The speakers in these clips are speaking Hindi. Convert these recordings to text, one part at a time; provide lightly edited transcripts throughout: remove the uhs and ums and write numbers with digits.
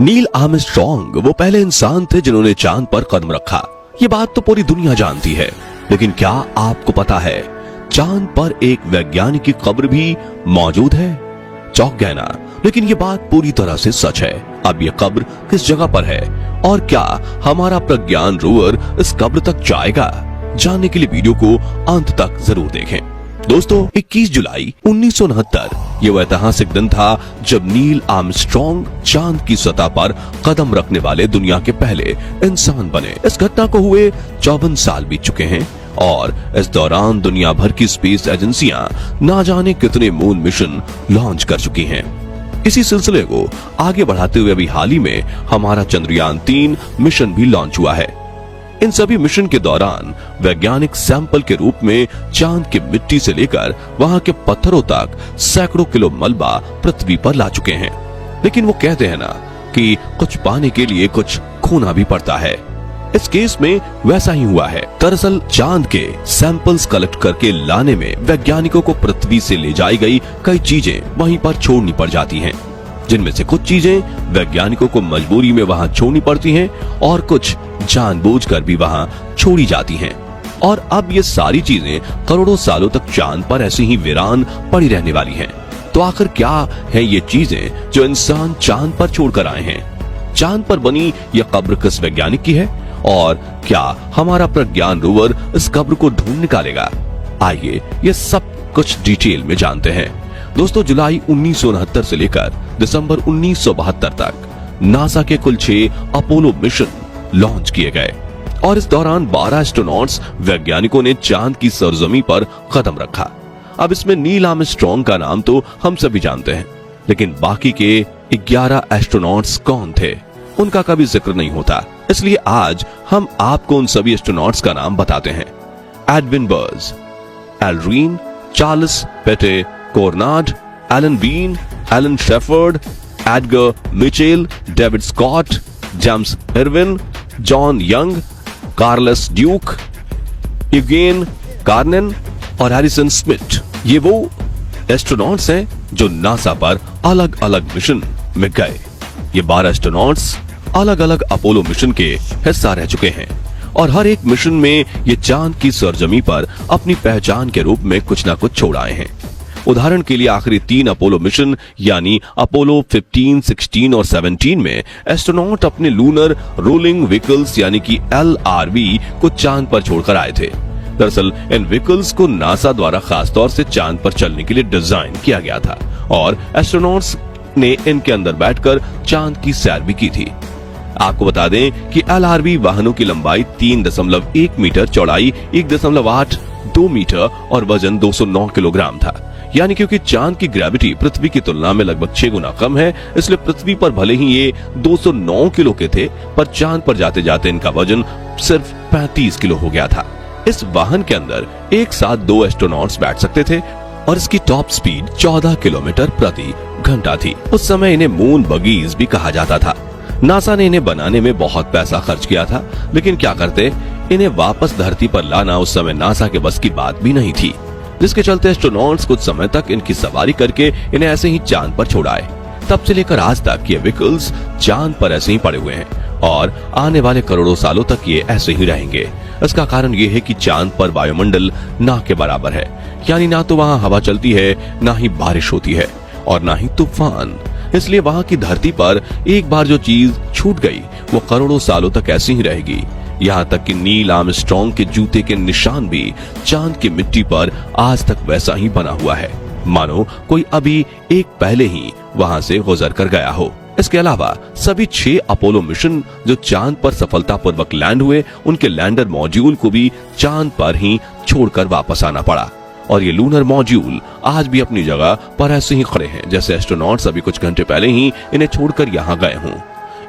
नील आर्मस्ट्रॉन्ग वो पहले इंसान थे जिन्होंने चांद पर कदम रखा। ये बात तो पूरी दुनिया जानती है, लेकिन क्या आपको पता है चांद पर एक वैज्ञानिक की कब्र भी मौजूद है? चौंक गए ना? लेकिन ये बात पूरी तरह से सच है। अब ये कब्र किस जगह पर है और क्या हमारा प्रज्ञान रोवर इस कब्र तक जाएगा? जानने के लिए वीडियो को अंत तक जरूर देखें। दोस्तों, 21 जुलाई 1969 ये वो ऐतिहासिक दिन था जब नील आर्मस्ट्रॉन्ग चांद की सतह पर कदम रखने वाले दुनिया के पहले इंसान बने। इस घटना को हुए 54 साल बीत चुके हैं और इस दौरान दुनिया भर की स्पेस एजेंसियां ना जाने कितने मून मिशन लॉन्च कर चुकी हैं। इसी सिलसिले को आगे बढ़ाते हुए अभी हाल ही में हमारा चंद्रयान 3 मिशन भी लॉन्च हुआ है। इन सभी मिशन के दौरान वैज्ञानिक सैंपल के रूप में चांद की मिट्टी से लेकर वहां के पत्थरों तक सैकड़ों किलो मलबा पृथ्वी पर ला चुके हैं। लेकिन वो कहते हैं ना कि कुछ पाने के लिए कुछ खोना भी पड़ता है। इस केस में वैसा ही हुआ है। दरअसल चांद के सैंपल्स कलेक्ट करके लाने में वैज्ञानिकों को पृथ्वी से ले जाई गई कई चीजें वहीं पर छोड़नी पड़ जाती हैं, जिनमें से कुछ चीजें वैज्ञानिकों को मजबूरी में वहां छोड़नी पड़ती हैं और कुछ जानबूझकर भी वहां छोड़ी जाती हैं। और अब ये सारी चीजें करोड़ों सालों तक चांद पर ऐसी ही वीरान पड़ी रहने वाली हैं। तो आखिर क्या है ये चीजें जो इंसान चांद पर छोड़कर आए हैं? चांद पर बनी यह कब्र किस वैज्ञानिक की है और क्या हमारा प्रज्ञान रोवर इस कब्र को ढूंढ निकालेगा? आइए ये सब कुछ डिटेल में जानते हैं। दोस्तों, जुलाई 1969 से लेकर दिसंबर 1972 तक नासा के कुल 6 अपोलो मिशन लॉन्च किए गए और इस दौरान 12 एस्ट्रोनॉट्स वैज्ञानिकों ने चांद की सरजमी पर कदम रखा। अब इसमें नील आर्मस्ट्रॉन्ग का नाम तो हम सभी जानते हैं, लेकिन बाकी के 11 एस्ट्रोनॉट्स कौन थे उनका कभी जिक्र नहीं होता। इसलिए आज हम आपको उन सभी एस्ट्रोनॉट्स का नाम बताते हैं। एडविन बर्ज, Aldrin, Charles Pete Conrad, Alan Bean, Alan Shepard, Edgar Mitchell, David Scott, James Irwin, John Young, Charles Duke, Eugene Cernan और हैरिसन स्मिथ। ये वो एस्ट्रोनॉट्स हैं जो नासा पर अलग अलग मिशन में गए। ये 12 एस्ट्रोनॉट्स अलग अलग अपोलो मिशन के हिस्सा रह चुके हैं और हर एक मिशन में ये चांद की सरजमी पर अपनी पहचान के रूप में कुछ ना कुछ छोड़ आए हैं। उदाहरण के लिए आखिरी 3 अपोलो मिशन यानी अपोलो 15, 16 और 17 में एस्ट्रोनॉट अपने लूनर रोलिंग व्हीकल्स यानी कि LRV को चांद पर छोड़कर आए थे। दरअसल इन व्हीकल्स को नासा द्वारा खासतौर से चांद पर चलने के लिए डिजाइन किया गया था और एस्ट्रोनॉट्स ने इनके अंदर बैठकर चांद की सैर भी की थी। आपको बता दें कि LRV वाहनों की लंबाई 3.1 मीटर, चौड़ाई 1.82 मीटर और वजन 209 किलोग्राम था। यानी क्योंकि चांद की ग्रेविटी पृथ्वी की तुलना में लगभग 6 गुना कम है, इसलिए पृथ्वी पर भले ही ये 209 किलो के थे, पर चांद पर जाते जाते इनका वजन सिर्फ 35 किलो हो गया था। इस वाहन के अंदर एक साथ 2 एस्ट्रोनॉट्स बैठ सकते थे और इसकी टॉप स्पीड 14 किलोमीटर प्रति घंटा थी। उस समय इन्हें मून बगीज भी कहा जाता था। नासा ने इन्हें बनाने में बहुत पैसा खर्च किया था, लेकिन क्या करते, इन्हें वापस धरती पर लाना उस समय नासा के बस की बात भी नहीं थी, जिसके चलते एस्ट्रोनॉट्स कुछ समय तक इनकी सवारी करके इन्हें ऐसे ही चांद पर छोड़ाए। तब से लेकर आज तक ये व्हीकल्स चांद पर ऐसे ही पड़े हुए हैं और आने वाले करोड़ों सालों तक ये ऐसे ही रहेंगे। इसका कारण ये है कि चांद पर वायुमंडल ना के बराबर है, यानी ना तो वहाँ हवा चलती है, ना ही बारिश होती है और ना ही तूफान। इसलिए वहाँ की धरती पर एक बार जो चीज छूट गई वो करोड़ों सालों तक ऐसी ही रहेगी। यहाँ तक कि नील आर्मस्ट्रॉन्ग के जूते के निशान भी चांद की मिट्टी पर आज तक वैसा ही बना हुआ है, मानो कोई अभी एक पहले ही वहां से गुजर कर गया हो। इसके अलावा सभी 6 अपोलो मिशन जो चांद पर सफलतापूर्वक लैंड हुए, उनके लैंडर मॉड्यूल को भी चांद पर ही छोड़कर वापस आना पड़ा और ये लूनर मॉड्यूल आज भी अपनी जगह पर ऐसे ही खड़े हैं जैसे एस्ट्रोनॉट्स अभी कुछ घंटे पहले ही इन्हें छोड़कर यहाँ गए हों।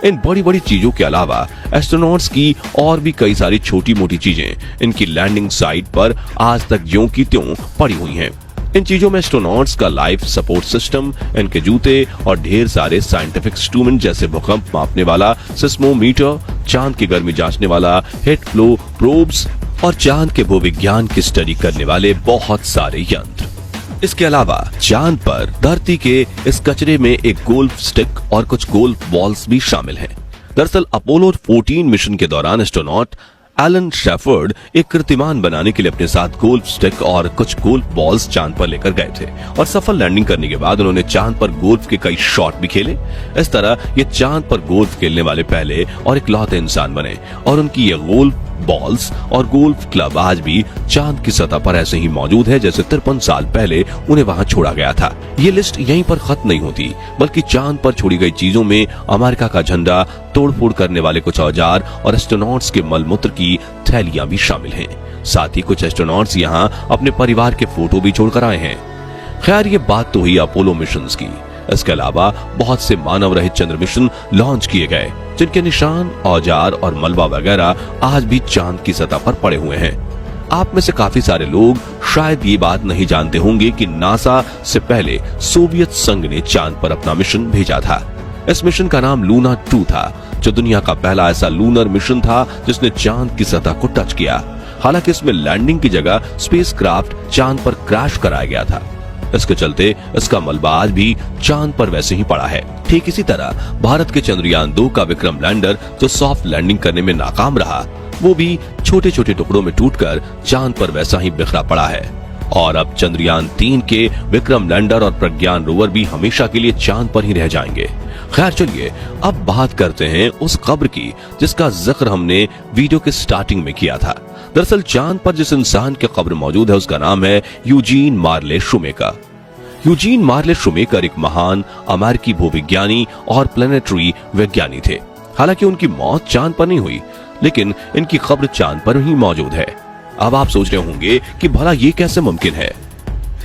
इन बड़ी बड़ी चीजों के अलावा एस्ट्रोनॉट्स की और भी कई सारी छोटी मोटी चीजें इनकी लैंडिंग साइट पर आज तक ज्यों की त्यों पड़ी हुई हैं। इन चीजों में एस्ट्रोनॉट्स का लाइफ सपोर्ट सिस्टम, इनके जूते और ढेर सारे साइंटिफिक इंस्ट्रूमेंट जैसे भूकंप मापने वाला सिस्मोमीटर, चांद की गर्मी जांचने वाला हीट फ्लो प्रोब्स और चांद के भूविज्ञान की स्टडी करने वाले बहुत सारे यंत्र। इसके अलावा चांद पर धरती के इस कचरे में एक गोल्फ स्टिक और कुछ गोल्फ बॉल्स भी शामिल हैं। दरअसल अपोलो 14 मिशन के दौरान एस्ट्रोनॉट एलन शेफर्ड एक कीर्तिमान बनाने के लिए अपने साथ गोल्फ स्टिक और कुछ गोल्फ बॉल्स चांद पर लेकर गए थे और सफल लैंडिंग करने के बाद उन्होंने चांद पर गोल्फ के कई शॉट भी खेले। इस तरह ये चांद पर गोल्फ खेलने वाले पहले और इकलौते इंसान बने और उनकी ये गोल्फ बॉल्स और गोल्फ क्लब आज भी चांद की सतह पर ऐसे ही मौजूद है जैसे 53 साल पहले उन्हें वहां छोड़ा गया था। ये लिस्ट यहीं पर खत्म नहीं होती, बल्कि चांद पर छोड़ी गई चीजों में अमेरिका का झंडा, तोड़फोड़ करने वाले कुछ औजार और एस्ट्रोनॉट्स के मलमूत्र की थैलियां भी शामिल हैं। साथ ही कुछ एस्ट्रोनॉट्स यहां अपने परिवार के फोटो भी छोड़कर आए हैं। खैर, ये बात तो हुई अपोलो मिशंस की। इसके अलावा बहुत से मानव रहित चंद्र मिशन लॉन्च किए गए जिनके निशान, औजार और मलबा वगैरह आज भी चांद की सतह पर पड़े हुए हैं। आप में से काफी सारे लोग शायद ये बात नहीं जानते होंगे कि नासा से पहले सोवियत संघ ने चांद पर अपना मिशन भेजा था। इस मिशन का नाम लूना 2 था, जो दुनिया का पहला ऐसा लूनर मिशन था जिसने चांद की सतह को टच किया। हालांकि इसमें लैंडिंग की जगह स्पेसक्राफ्ट चांद पर क्रैश कराया गया था। इसके चलते इसका मलबा आज भी चांद पर वैसे ही पड़ा है। ठीक इसी तरह भारत के चंद्रयान 2 का विक्रम लैंडर जो सॉफ्ट लैंडिंग करने में नाकाम रहा, वो भी छोटे छोटे टुकड़ों में टूटकर चांद पर वैसा ही बिखरा पड़ा है। और अब चंद्रयान 3 के विक्रम लैंडर और प्रज्ञान रोवर भी हमेशा के लिए चांद पर ही रह जाएंगे। खैर, चलिए अब बात करते हैं उस कब्र की जिसका जिक्र हमने वीडियो के स्टार्टिंग में किया था। दरअसल चांद पर जिस इंसान की कब्र मौजूद है उसका नाम है यूजीन मार्ले शूमेकर। यूजीन मार्ले शूमेकर एक महान अमेरिकी भूविज्ञानी और प्लेनेटरी वैज्ञानिक थे। हालांकि उनकी मौत चांद पर नहीं हुई, लेकिन इनकी कब्र चांद पर ही मौजूद है। अब आप सोच रहे होंगे कि भला ये कैसे मुमकिन है।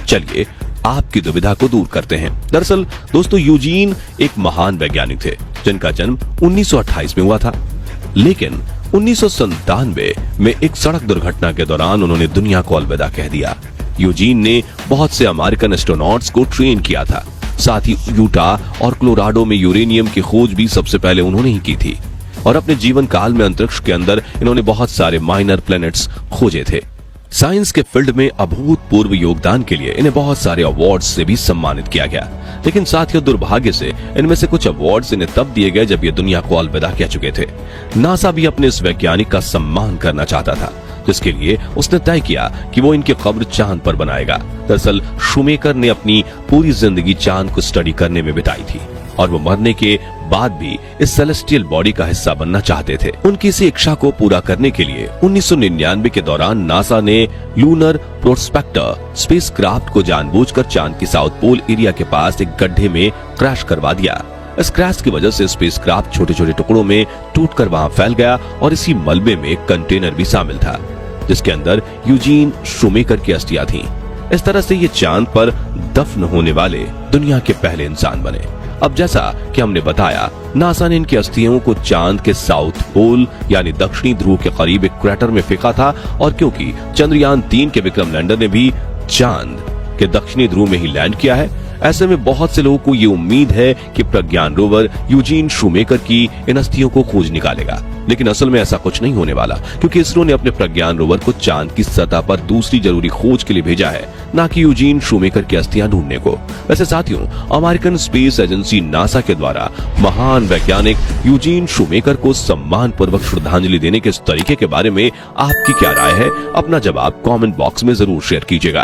चलिए आपकी दुविधा को दूर करते हैं। दरअसल दोस्तों, यूजीन एक महान वैज्ञानिक थे जिनका जन्म 1928 में हुआ था, लेकिन 1997 में एक सड़क दुर्घटना के दौरान उन्होंने दुनिया को अलविदा कह दिया। यूजीन ने बहुत से अमेरिकन एस्ट्रोनॉट्स को ट्रेन किया था। साथ ही यूटा और कोलोराडो में यूरेनियम की खोज भी सबसे पहले उन्होंने ही की थी और अपने जीवन काल में अंतरिक्ष के अंदर इन्होंने बहुत सारे माइनर प्लैनेट्स खोजे थे। साइंस के फील्ड में अभूतपूर्व योगदान के लिए इन्हें बहुत सारे अवार्ड्स से भी सम्मानित किया गया, लेकिन साथ ही दुर्भाग्य से इनमें से कुछ अवार्ड्स इन्हें तब दिए गए जब ये दुनिया को अलविदा कह चुके थे। नासा भी अपने इस वैज्ञानिक का सम्मान करना चाहता था, जिसके लिए उसने तय किया कि वो इनकी कब्र चांद पर बनाएगा। दरअसल शूमेकर ने अपनी पूरी जिंदगी चांद को स्टडी करने में बिताई थी और वो मरने के बाद भी इस सेलेस्टियल बॉडी का हिस्सा बनना चाहते थे। उनकी इसी इच्छा को पूरा करने के लिए 1999 के दौरान नासा ने लूनर प्रोस्पेक्टर स्पेसक्राफ्ट को जानबूझकर चांद की साउथ पोल एरिया के पास एक गड्ढे में क्रैश करवा दिया। इस क्रैश की वजह से स्पेसक्राफ्ट छोटे छोटे टुकड़ों में टूटकर वहां फैल गया और इसी मलबे में एक कंटेनर भी शामिल था जिसके अंदर यूजीन शूमेकर की अस्थियां थीं। इस तरह से ये चांद पर दफन होने वाले दुनिया के पहले इंसान बने। अब जैसा कि हमने बताया, नासा ने इनकी अस्थियों को चांद के साउथ पोल यानी दक्षिणी ध्रुव के करीब एक क्रैटर में फेंका था और क्योंकि चंद्रयान 3 के विक्रम लैंडर ने भी चांद के दक्षिणी ध्रुव में ही लैंड किया है, ऐसे में बहुत से लोगों को ये उम्मीद है कि प्रज्ञान रोवर यूजीन शूमेकर की इन अस्थियों को खोज निकालेगा। लेकिन असल में ऐसा कुछ नहीं होने वाला, क्योंकि इसरो ने अपने प्रज्ञान रोवर को चांद की सतह पर दूसरी जरूरी खोज के लिए भेजा है, न कि यूजीन शूमेकर की अस्थियां ढूंढने को। वैसे साथियों, अमेरिकन स्पेस एजेंसी नासा के द्वारा महान वैज्ञानिक यूजीन शूमेकर को सम्मान पूर्वक श्रद्धांजलि देने के इस तरीके के बारे में आपकी क्या राय है? अपना जवाब कमेंट बॉक्स में जरूर शेयर कीजिएगा।